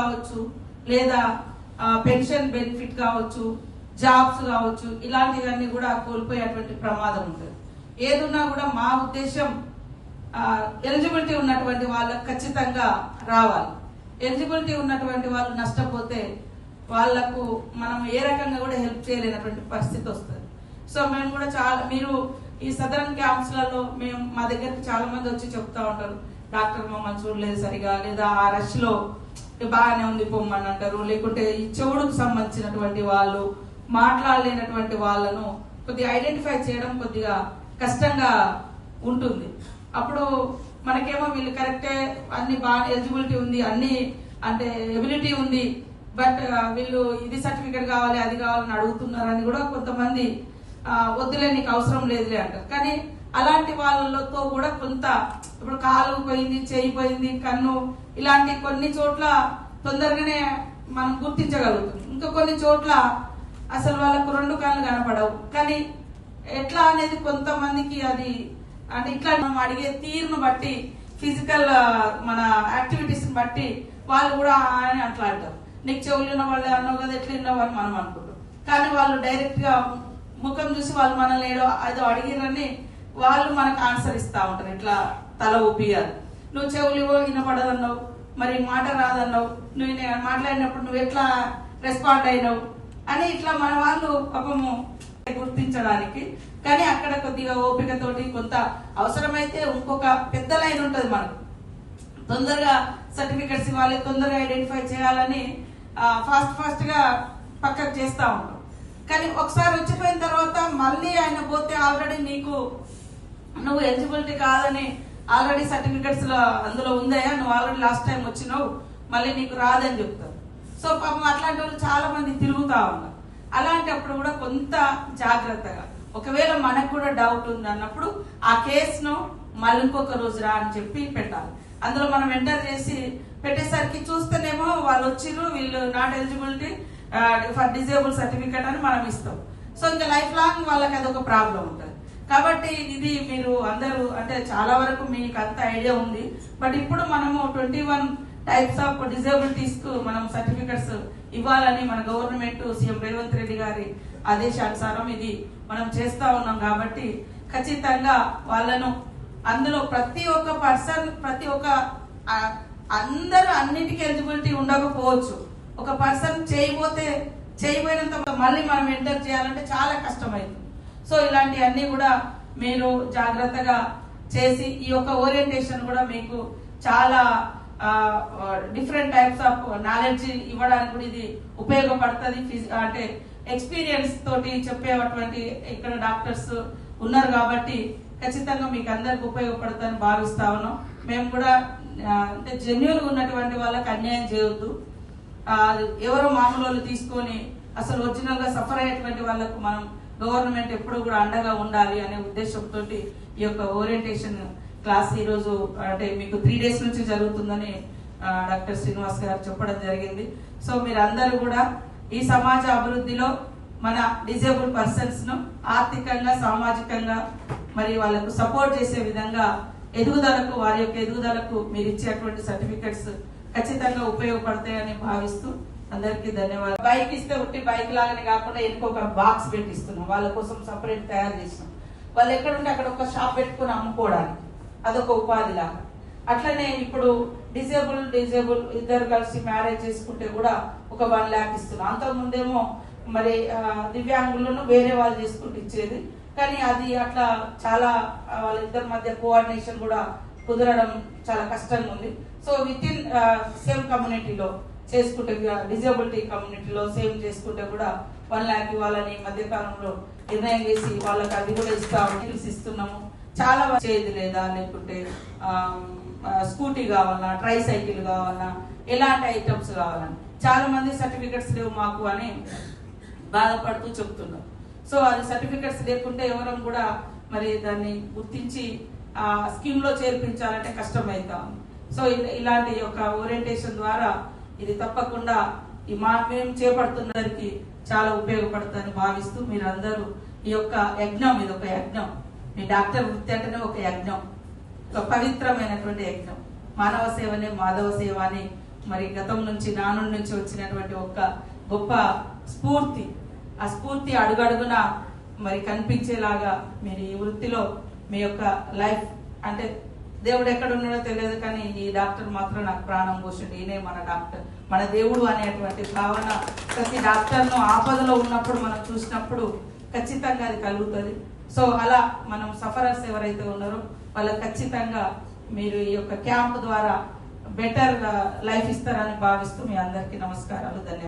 కావచ్చు, లేదా pension benefit కావచ్చు, జాబ్స్ కావచ్చు, ఇలాంటివన్నీ కూడా కోల్పోయేటువంటి ప్రమాదం ఉంటుంది. ఏదున్నా కూడా మా ఉద్దేశం ఎలిజిబిలిటీ ఉన్నటువంటి వాళ్ళకు ఖచ్చితంగా రావాలి. ఎలిజిబిలిటీ ఉన్నటువంటి వాళ్ళు నష్టపోతే వాళ్లకు మనం ఏ రకంగా కూడా హెల్ప్ చేయలేనటువంటి పరిస్థితి వస్తుంది. సో మేము కూడా మీరు ఈ సదరన్ క్యాంప్స్లలో మా దగ్గరికి చాలా మంది వచ్చి చెప్తా ఉంటారు, డాక్టర్ మమ్మల్ని చూడలేదు సరిగా, లేదా ఆ రష్ లో బాగానే ఉంది పొమ్మని అంటారు, లేకుంటే ఈ చెవుడుకు సంబంధించినటువంటి వాళ్ళు, మాట్లాడలేనటువంటి వాళ్ళను కొద్దిగా ఐడెంటిఫై చేయడం కొద్దిగా కష్టంగా ఉంటుంది. అప్పుడు మనకేమో వీళ్ళు కరెక్టే, అన్ని బాగా ఎలిజిబిలిటీ ఉంది, అన్ని అంటే ఎబిలిటీ ఉంది, బట్ వీళ్ళు ఇది సర్టిఫికేట్ కావాలి అది కావాలని అడుగుతున్నారని కూడా కొంతమంది వద్దులే నీకు అవసరం లేదులే అంటారు. కానీ అలాంటి వాళ్ళతో కూడా కొంత ఇప్పుడు కాలు పోయింది, చేయి పోయింది, కన్ను, ఇలాంటి కొన్ని చోట్ల తొందరగానే మనం గుర్తించగలుగుతాం. ఇంకా కొన్ని చోట్ల అసలు వాళ్ళకు 2 కళ్ళు కనపడవు. కానీ ఎట్లా అనేది కొంతమందికి అది అంటే ఇట్లా మనం అడిగే తీరును బట్టి, ఫిజికల్ మన యాక్టివిటీస్ బట్టి వాళ్ళు కూడా అని అట్లా అంటారు. నీకు చెవులు ఉన్న వాళ్ళు అన్నావు కదా, ఎట్లా విన్నావు అని మనం అనుకుంటాం. కానీ వాళ్ళు డైరెక్ట్ గా ముఖం చూసి వాళ్ళు మనల్ని ఏదో అడిగిరని వాళ్ళు మనకు ఆన్సర్ ఇస్తా ఉంటారు. ఇట్లా తల ఊపియాలి, నువ్వు చెవులు వినపడదన్నావు, మరి మాట రాదన్నావు, నువ్వు మాట్లాడినప్పుడు నువ్వు ఎట్లా రెస్పాండ్ అయినావు అని ఇట్లా మన వాళ్ళు పాపము గుర్తించడానికి. కానీ అక్కడ కొద్దిగా ఓపికతోటి కొంత అవసరమైతే ఇంకొక పెద్ద లైన్ ఉంటుంది, మనకు తొందరగా సర్టిఫికెట్స్ ఇవ్వాలి, తొందరగా ఐడెంటిఫై చేయాలని ఫాస్ట్ గా పక్కకు చేస్తా ఉంటాం. కానీ ఒకసారి వచ్చిపోయిన తర్వాత మళ్ళీ ఆయన పోతే ఆల్రెడీ నువ్వు ఎలిజిబిలిటీ కాదని ఆల్రెడీ సర్టిఫికెట్స్ లో అందులో ఉందయా, నువ్వు ఆల్రెడీ లాస్ట్ టైం వచ్చినావు, మళ్ళీ నీకు రాదని చెప్తారు. సో పాపం అట్లాంటి వాళ్ళు చాలా మంది తిరుగుతా ఉన్నారు. అలాంటప్పుడు కూడా కొంత జాగ్రత్తగా, ఒకవేళ మనకు కూడా డౌట్ ఉంది అన్నప్పుడు ఆ కేసును మళ్ళీ ఇంకొక రోజు రా అని చెప్పి పెట్టాలి. అందులో మనం ఎంటర్ చేసి పెట్టేసరికి చూస్తేనేమో వాళ్ళు వచ్చిర్రు, వీళ్ళు not eligibility for disable certificate అని మనం ఇస్తాం. సో ఇంకా లైఫ్ లాంగ్ వాళ్ళకి అదొక ప్రాబ్లం ఉంటుంది. కాబట్టి ఇది మీరు అందరూ అంటే చాలా వరకు మీకు అంత ఐడియా ఉంది. బట్ ఇప్పుడు మనము 21 టైప్స్ ఆఫ్ డిజేబిలిటీస్ కు మనం సర్టిఫికెట్స్ ఇవ్వాలని మన గవర్నమెంట్ సీఎం రేవంత్ రెడ్డి గారి ఆదేశానుసారం ఇది మనం చేస్తా ఉన్నాం. కాబట్టి ఖచ్చితంగా వాళ్ళను అందులో ప్రతి ఒక్క పర్సన్ అందరూ అన్నిటికీ ఎలిజిబిలిటీ ఉండకపోవచ్చు. ఒక పర్సన్ చేయబోయినంత మళ్ళీ మనం ఎంటర్ చేయాలంటే చాలా కష్టమైంది. సో ఇలాంటివన్నీ కూడా మీరు జాగ్రత్తగా చేసి ఈ యొక్క ఓరియంటేషన్ కూడా మీకు చాలా డిఫరెంట్ టైప్స్ ఆఫ్ నాలెడ్జ్ ఇవ్వడానికి కూడా ఇది ఉపయోగపడుతుంది. అంటే ఎక్స్పీరియన్స్ తోటి చెప్పేటువంటి ఇక్కడ డాక్టర్స్ ఉన్నారు కాబట్టి ఖచ్చితంగా మీకు అందరికి ఉపయోగపడుతుందని భావిస్తా ఉన్నాం. మేము కూడా అంటే జెన్యూన్ గా ఉన్నటువంటి వాళ్ళకి అన్యాయం చేయొద్దు. ఎవరో మామూలు వాళ్ళు తీసుకొని అసలు ఒరిజినల్ గా సఫర్ అయ్యేటువంటి వాళ్ళకు మనం గవర్నమెంట్ ఎప్పుడు కూడా అండగా ఉండాలి అనే ఉద్దేశంతో ఈ యొక్క ఓరియంటేషన్ క్లాస్ ఈ రోజు అంటే మీకు 3 days నుంచి జరుగుతుందని డాక్టర్ శ్రీనివాస్ గారు చెప్పడం జరిగింది. సో మీరు అందరూ కూడా ఈ సమాజ అభివృద్ధిలో మన డిజేబుల్ పర్సన్స్ ను ఆర్థికంగా, సామాజికంగా మరి వాళ్ళకు సపోర్ట్ చేసే విధంగా వారి యొక్క ఎదుగుదలకు మీరు ఇచ్చేటువంటి సర్టిఫికెట్స్ ఖచ్చితంగా ఉపయోగపడతాయని భావిస్తూ అందరికీ ధన్యవాదాలు. బైక్ ఇస్తే ఉట్టి బైక్ లాగానే కాకుండా ఇంకొక బాక్స్ పెట్టిస్తున్నాం, వాళ్ళ కోసం సపరేట్ తయారు చేసినాం. వాళ్ళు ఎక్కడుంటే అక్కడ ఒక షాప్ పెట్టుకుని అమ్ముకోవడానికి అదొక ఉపాధి లాగా. అట్లనే ఇప్పుడు డిజేబుల్ ఇద్దరు కలిసి మ్యారేజ్ చేసుకుంటే కూడా ఒక 1 lakh ఇస్తున్నాం. అంతకుముందేమో మరి దివ్యాంగులను వేరే వాళ్ళు చేసుకుంటూ ఇచ్చేది. కానీ అది అట్లా చాలా వాళ్ళిద్దరి మధ్య కోఆర్డినేషన్ కూడా కుదరడం చాలా కష్టంగా ఉంది. సో విత్ ఇన్ సేమ్ కమ్యూనిటీలో చేసుకుంటే, డిజేబిలిటీ కమ్యూనిటీలో సేమ్ చేసుకుంటే కూడా 1 lakh ఇవ్వాలని మధ్యకాలంలో నిర్ణయం చేసి వాళ్ళకి అది కూడా ఇస్తున్నాము. చాలా చేది లేదా, లేకుంటే స్కూటీ కావాలన్నా, ట్రై సైకిల్ కావాలన్నా, ఎలాంటి ఐటమ్స్ కావాలని చాలా మంది సర్టిఫికెట్స్ లేవు మాకు అని బాధపడుతూ చెప్తున్నారు. సో అది సర్టిఫికెట్స్ లేకుంటే ఎవరం కూడా మరి దాన్ని గుర్తించి ఆ స్కీమ్ లో చేర్పించాలంటే కష్టమైతా ఉంది. సో ఇలాంటి యొక్క ఓరియంటేషన్ ద్వారా ఇది తప్పకుండా మేము చేపడుతున్నదానికి చాలా ఉపయోగపడుతుందని భావిస్తూ మీరందరూ ఈ యొక్క యజ్ఞం, ఇది ఒక యజ్ఞం. మీ డాక్టర్ వృత్తి అంటేనే ఒక యజ్ఞం, ఒక పవిత్రమైనటువంటి యజ్ఞం. మానవ సేవనే మాధవ సేవ అని మరి గతం నుంచి నానుడి నుంచి వచ్చినటువంటి ఒక గొప్ప స్ఫూర్తి. ఆ స్ఫూర్తి అడుగడుగున మరి కనిపించేలాగా మీరు ఈ వృత్తిలో మీ యొక్క లైఫ్, అంటే దేవుడు ఎక్కడ ఉన్నాడో తెలియదు కానీ ఈ డాక్టర్ మాత్రం నాకు ప్రాణం పోసిండు, ఈయనే మన డాక్టర్, మన దేవుడు అనేటువంటి భావన ప్రతి డాక్టర్ను ఆపదలో ఉన్నప్పుడు మనం చూసినప్పుడు ఖచ్చితంగా అది కలుగుతుంది. సో అలా మనం సఫరర్స్ ఎవరైతే ఉన్నారో వాళ్ళకి ఖచ్చితంగా మీరు ఈ యొక్క క్యాంప్ ద్వారా బెటర్ లైఫ్ ఇస్తారని భావిస్తూ మీ అందరికీ నమస్కారాలు, ధన్యవాదాలు.